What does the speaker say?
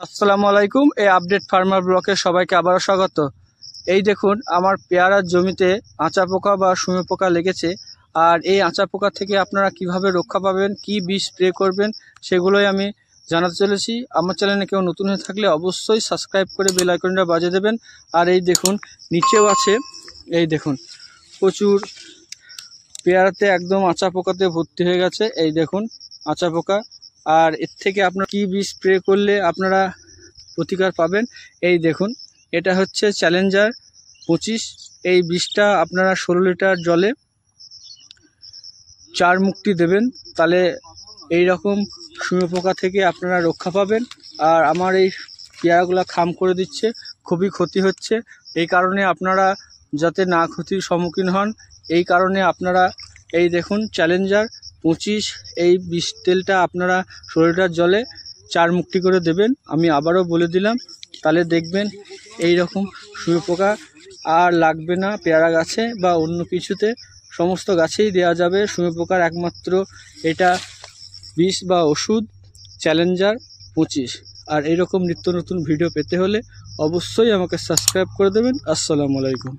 আসসালামু আলাইকুম। এই আপডেট ফার্মার ব্লকে সবাইকে আবারও স্বাগত। এই দেখুন, আমার পেয়ারার জমিতে আঁচা পোকা বা সুমে পোকা লেগেছে। আর এই আঁচা পোকা থেকে আপনারা কিভাবে রক্ষা পাবেন, কি বীজ স্প্রে করবেন, সেগুলোই আমি জানাতে চলেছি। আমার চ্যানেলে কেউ নতুন হয়ে থাকলে অবশ্যই সাবস্ক্রাইব করে বেল আইকনটা বাজিয়ে দেবেন। আর এই দেখুন, নিচেও আছে, এই দেখুন প্রচুর পেয়ারাতে একদম আঁচা পোকাতে ভর্তি হয়ে গেছে। এই দেখুন আঁচা পোকা। আর এর থেকে আপনারা কি বীজ স্প্রে করলে আপনারা প্রতিকার পাবেন, এই দেখুন এটা হচ্ছে চ্যালেঞ্জার 25। এই বীজটা আপনারা 16 লিটার জলে 4 মুক্তি দেবেন, তাহলে এই রকম সুমে পোকা থেকে আপনারা রক্ষা পাবেন। আর আমার এই পেয়ারাগুলা খাম করে দিচ্ছে, খুবই ক্ষতি হচ্ছে। এই কারণে আপনারা যাতে না ক্ষতির সম্মুখীন হন, এই কারণে আপনারা এই দেখুন চ্যালেঞ্জার 25 এই বীজ তেলটা আপনারা 16 লিটার জলে 4 মুক্তি করে দেবেন। আমি আবারও বলে দিলাম, তাহলে দেখবেন এই রকম সুমে পোকা আর লাগবে না পেয়ারা গাছে বা অন্য কিছুতে, সমস্ত গাছেই দেওয়া যাবে সুমে পোকার একমাত্র এটা বিষ বা ওষুধ, চ্যালেঞ্জার 25। আর এইরকম নিত্য নতুন ভিডিও পেতে হলে অবশ্যই আমাকে সাবস্ক্রাইব করে দেবেন। আসসালামু আলাইকুম।